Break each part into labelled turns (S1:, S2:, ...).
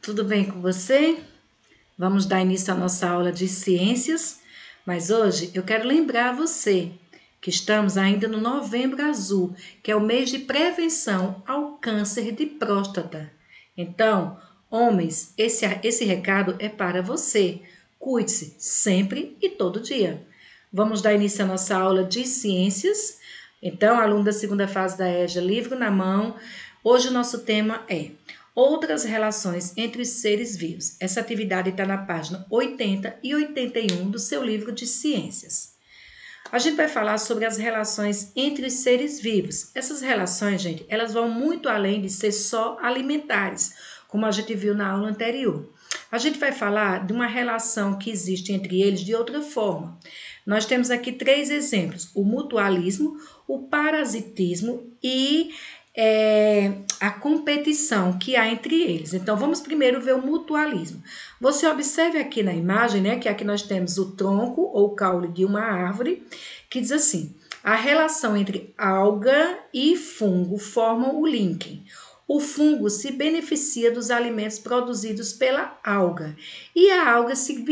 S1: Tudo bem com você? Vamos dar início à nossa aula de ciências, mas hoje eu quero lembrar você que estamos ainda no Novembro Azul, que é o mês de prevenção ao câncer de próstata. Então, homens, esse recado é para você. Cuide-se sempre e todo dia. Vamos dar início à nossa aula de ciências. Então, aluno da segunda fase da EJA, livro na mão. Hoje o nosso tema é outras relações entre os seres vivos. Essa atividade está na página 80 e 81 do seu livro de ciências. A gente vai falar sobre as relações entre os seres vivos. Essas relações, gente, elas vão muito além de ser só alimentares, como a gente viu na aula anterior. A gente vai falar de uma relação que existe entre eles de outra forma. Nós temos aqui 3 exemplos: o mutualismo, o parasitismo e a competição que há entre eles. Então, vamos primeiro ver o mutualismo. Você observe aqui na imagem, né, que aqui nós temos o tronco ou caule de uma árvore, que diz assim: a relação entre alga e fungo formam o líquen. O fungo se beneficia dos alimentos produzidos pela alga e a alga se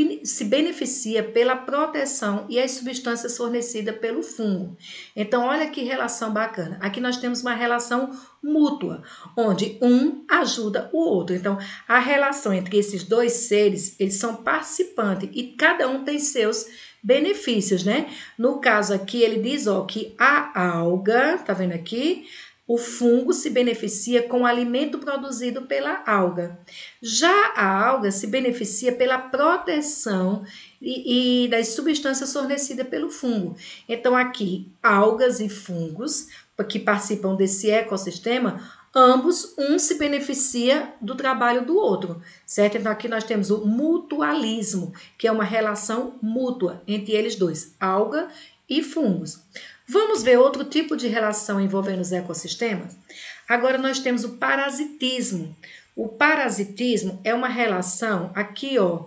S1: beneficia pela proteção e as substâncias fornecidas pelo fungo. Então, olha que relação bacana. Aqui nós temos uma relação mútua, onde um ajuda o outro. Então, a relação entre esses dois seres, eles são participantes e cada um tem seus benefícios, né? No caso aqui, ele diz, ó, que a alga, tá vendo aqui? O fungo se beneficia com o alimento produzido pela alga. Já a alga se beneficia pela proteção e das substâncias fornecidas pelo fungo. Então, aqui, algas e fungos que participam desse ecossistema, ambos, um se beneficia do trabalho do outro, certo? Então, aqui nós temos o mutualismo, que é uma relação mútua entre eles dois, alga e fungos. Vamos ver outro tipo de relação envolvendo os ecossistemas? Agora nós temos o parasitismo. O parasitismo é uma relação aqui, ó,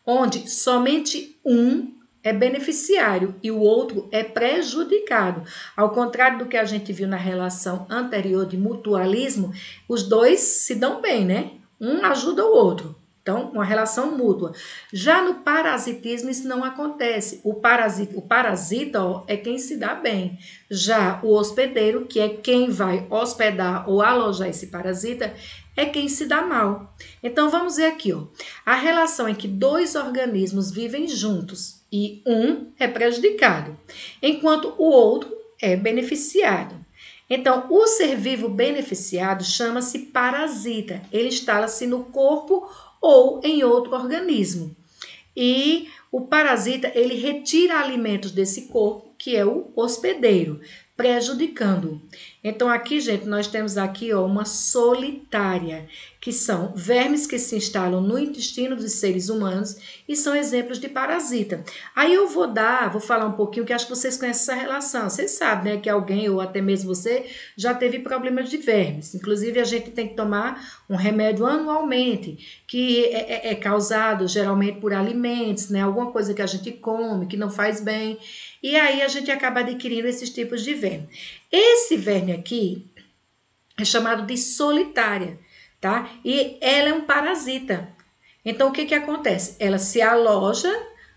S1: onde somente um é beneficiário e o outro é prejudicado. Ao contrário do que a gente viu na relação anterior de mutualismo, os dois se dão bem, né? Um ajuda o outro. Então, uma relação mútua. Já no parasitismo, isso não acontece. O parasita ó, é quem se dá bem. Já o hospedeiro, que é quem vai hospedar ou alojar esse parasita, é quem se dá mal. Então, vamos ver aqui, ó. A relação em que 2 organismos vivem juntos e um é prejudicado, enquanto o outro é beneficiado. Então, o ser vivo beneficiado chama-se parasita. Ele instala-se no corpo ou em outro organismo. E o parasita, ele retira alimentos desse corpo, que é o hospedeiro, prejudicando-o. Então, aqui, gente, nós temos aqui ó, uma solitária, que são vermes que se instalam no intestino dos seres humanos e são exemplos de parasita. Aí eu vou falar um pouquinho, que acho que vocês conhecem essa relação. Vocês sabem, né, que alguém, ou até mesmo você, já teve problemas de vermes. Inclusive, a gente tem que tomar um remédio anualmente, que é causado geralmente por alimentos, né, alguma coisa que a gente come, que não faz bem. E aí a gente acaba adquirindo esses tipos de verme. Esse verme aqui é chamado de solitária, tá? E ela é um parasita. Então, o que acontece? Ela se aloja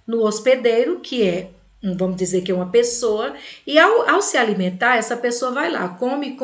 S1: no hospedeiro, que é, vamos dizer que é uma pessoa, e ao se alimentar, essa pessoa vai lá, come,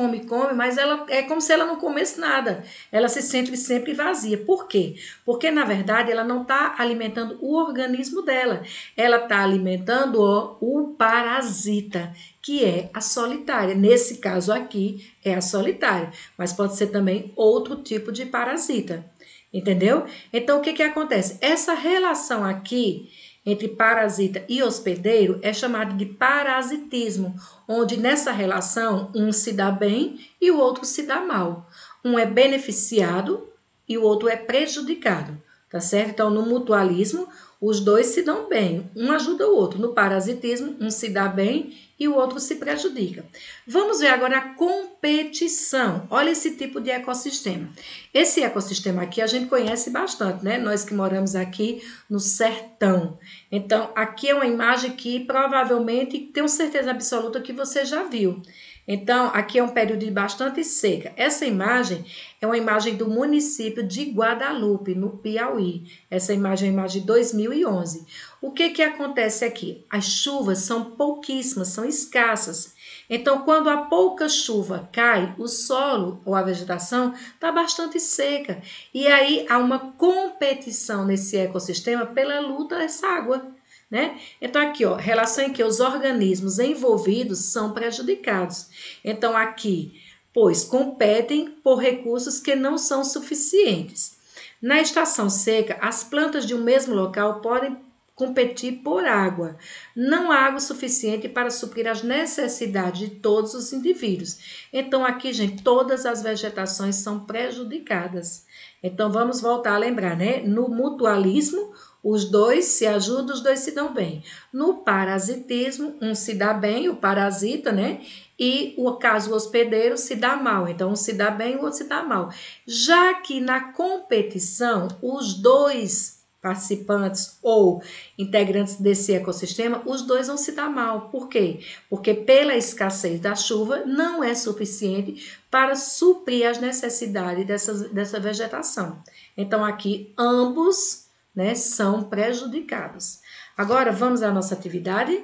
S1: mas ela é como se ela não comesse nada. Ela se sente sempre vazia. Por quê? Porque, na verdade, ela não está alimentando o organismo dela. Ela está alimentando o parasita, que é a solitária. Nesse caso aqui, é a solitária, mas pode ser também outro tipo de parasita. Entendeu? Então, o que acontece? Essa relação aqui entre parasita e hospedeiro é chamada de parasitismo, onde nessa relação um se dá bem e o outro se dá mal. Um é beneficiado e o outro é prejudicado, tá certo? Então, no mutualismo, os dois se dão bem, um ajuda o outro. No parasitismo, um se dá bem e o outro se prejudica. Vamos ver agora a competição. Olha esse tipo de ecossistema. Esse ecossistema aqui a gente conhece bastante, né? Nós que moramos aqui no sertão. Então, aqui é uma imagem que provavelmente, tenho certeza absoluta que você já viu. Então, aqui é um período de bastante seca. Essa imagem é uma imagem do município de Guadalupe, no Piauí. Essa imagem é uma imagem de 2011. O que acontece aqui? As chuvas são pouquíssimas, são escassas. Então, quando a pouca chuva cai, o solo ou a vegetação está bastante seca. E aí há uma competição nesse ecossistema pela luta dessa água, né? Então, aqui, ó, relação em que os organismos envolvidos são prejudicados. Então, aqui, pois competem por recursos que não são suficientes. Na estação seca, as plantas de um mesmo local podem competir por água. Não há água suficiente para suprir as necessidades de todos os indivíduos. Então, aqui, gente, todas as vegetações são prejudicadas. Então, vamos voltar a lembrar, né? No mutualismo, os dois se ajudam, os dois se dão bem. No parasitismo, um se dá bem, o parasita, né? E o caso hospedeiro se dá mal. Então, um se dá bem, o outro se dá mal. Já que na competição, os dois participantes ou integrantes desse ecossistema, os dois vão se dar mal. Por quê? Porque pela escassez da chuva não é suficiente para suprir as necessidades dessa vegetação. Então, aqui, ambos, né, são prejudicados. Agora, vamos à nossa atividade.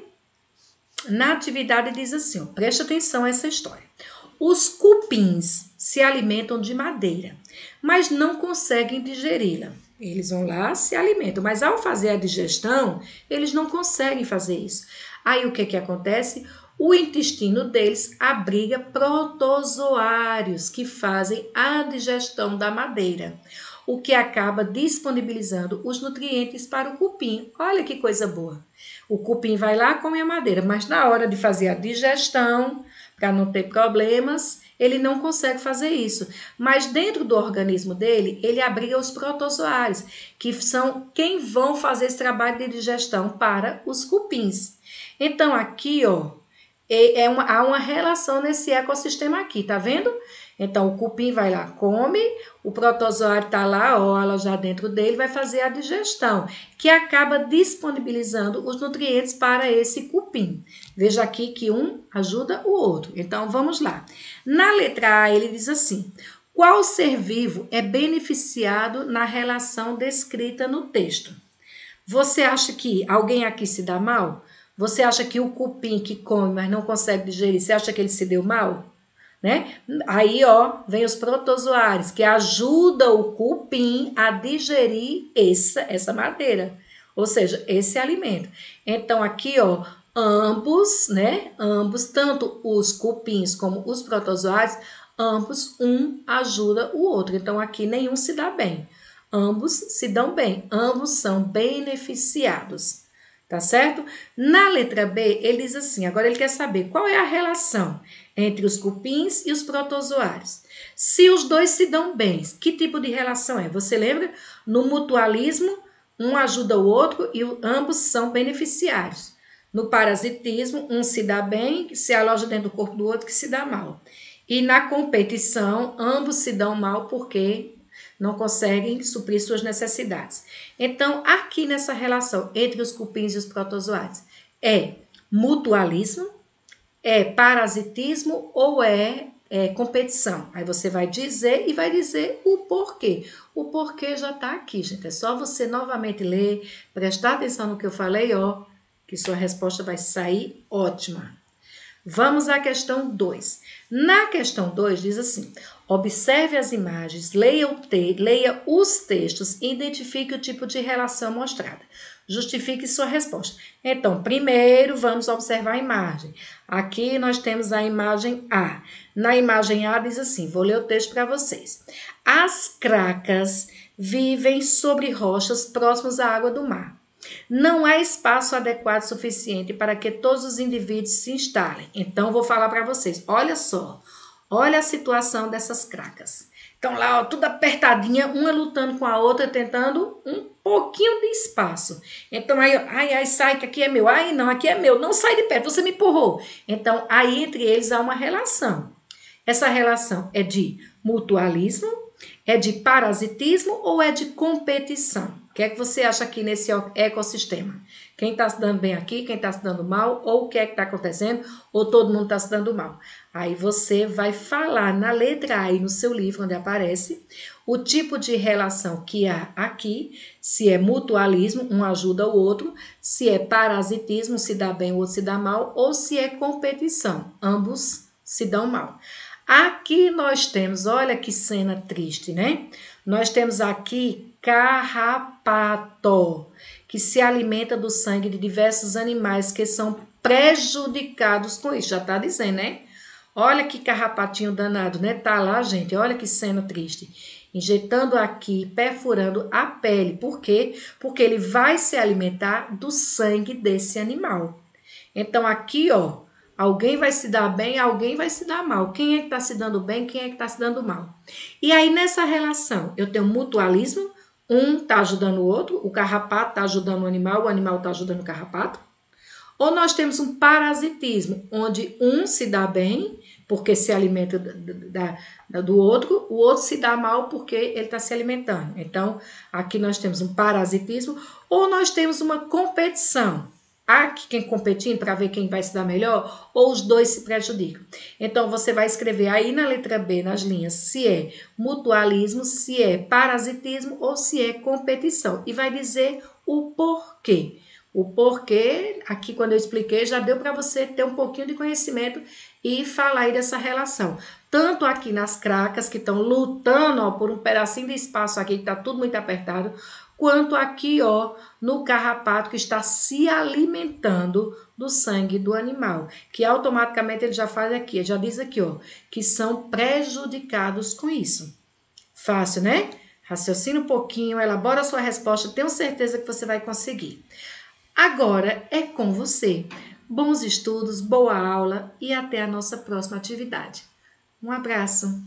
S1: Na atividade diz assim, ó, preste atenção a essa história. Os cupins se alimentam de madeira, mas não conseguem digeri-la. Eles vão lá, se alimentam, mas ao fazer a digestão, eles não conseguem fazer isso. Aí o que acontece? O intestino deles abriga protozoários que fazem a digestão da madeira, o que acaba disponibilizando os nutrientes para o cupim. Olha que coisa boa. O cupim vai lá, come a madeira, mas na hora de fazer a digestão, para não ter problemas, ele não consegue fazer isso. Mas dentro do organismo dele, ele abriga os protozoários, que são quem vão fazer esse trabalho de digestão para os cupins. Então, aqui, ó, há uma relação nesse ecossistema aqui, tá vendo? Então, o cupim vai lá, come, o protozoário está lá, ó, já dentro dele, vai fazer a digestão, que acaba disponibilizando os nutrientes para esse cupim. Veja aqui que um ajuda o outro. Então, vamos lá. Na letra A, ele diz assim, qual ser vivo é beneficiado na relação descrita no texto? Você acha que alguém aqui se dá mal? Você acha que o cupim que come, mas não consegue digerir, você acha que ele se deu mal? Né? Aí, ó, vem os protozoários, que ajudam o cupim a digerir essa madeira, ou seja, esse alimento. Então, aqui, ó, ambos, né? Ambos, tanto os cupins como os protozoários, ambos, um ajuda o outro. Então, aqui nenhum se dá bem. Ambos se dão bem, ambos são beneficiados. Tá certo? Na letra B, ele diz assim, agora ele quer saber qual é a relação entre os cupins e os protozoários. Se os dois se dão bem, que tipo de relação é? Você lembra? No mutualismo, um ajuda o outro e ambos são beneficiários. No parasitismo, um se dá bem, se aloja dentro do corpo do outro que se dá mal. E na competição, ambos se dão mal porque não conseguem suprir suas necessidades. Então, aqui nessa relação entre os cupins e os protozoários, é mutualismo, é parasitismo ou é competição? Aí você vai dizer e vai dizer o porquê. O porquê já está aqui, gente. É só você novamente ler, prestar atenção no que eu falei, ó, que sua resposta vai sair ótima. Vamos à questão 2. Na questão 2 diz assim, observe as imagens, leia os textos e identifique o tipo de relação mostrada. Justifique sua resposta. Então, primeiro vamos observar a imagem. Aqui nós temos a imagem A. Na imagem A diz assim, vou ler o texto para vocês. As cracas vivem sobre rochas próximas à água do mar. Não há espaço adequado suficiente para que todos os indivíduos se instalem. Então, vou falar para vocês. Olha só. Olha a situação dessas cracas. Estão lá, ó, tudo apertadinha, uma lutando com a outra, tentando um pouquinho de espaço. Então, aí, ai, sai, que aqui é meu. Ai, não, aqui é meu. Não sai de perto, você me empurrou. Então, aí entre eles há uma relação. Essa relação é de mutualismo, é de parasitismo ou é de competição? O que é que você acha aqui nesse ecossistema? Quem está se dando bem aqui, quem está se dando mal, ou o que é que está acontecendo, ou todo mundo está se dando mal. Aí você vai falar na letra A aí no seu livro, onde aparece, o tipo de relação que há aqui, se é mutualismo, um ajuda o outro, se é parasitismo, se dá bem, o outro se dá mal, ou se é competição, ambos se dão mal. Aqui nós temos, olha que cena triste, né? Nós temos aqui carrapato, que se alimenta do sangue de diversos animais que são prejudicados com isso. Já tá dizendo, né? Olha que carrapatinho danado, né? Tá lá, gente. Olha que cena triste. Injetando aqui, perfurando a pele. Por quê? Porque ele vai se alimentar do sangue desse animal. Então, aqui, ó, alguém vai se dar bem, alguém vai se dar mal. Quem é que está se dando bem, quem é que está se dando mal? E aí, nessa relação, eu tenho mutualismo, um está ajudando o outro, o carrapato está ajudando o animal está ajudando o carrapato. Ou nós temos um parasitismo, onde um se dá bem, porque se alimenta do outro, o outro se dá mal porque ele está se alimentando. Então, aqui nós temos um parasitismo, ou nós temos uma competição. Há quem competindo para ver quem vai se dar melhor, ou os dois se prejudicam. Então, você vai escrever aí na letra B, nas linhas, se é mutualismo, se é parasitismo ou se é competição. E vai dizer o porquê. O porquê, aqui quando eu expliquei, já deu para você ter um pouquinho de conhecimento e falar aí dessa relação. Tanto aqui nas cracas, que estão lutando ó, por um pedacinho de espaço aqui, que está tudo muito apertado, quanto aqui ó, no carrapato, que está se alimentando do sangue do animal, que automaticamente ele já faz aqui, ele já diz aqui, ó, que são prejudicados com isso. Fácil, né? Raciocina um pouquinho, elabora a sua resposta, tenho certeza que você vai conseguir. Agora é com você. Bons estudos, boa aula e até a nossa próxima atividade. Um abraço!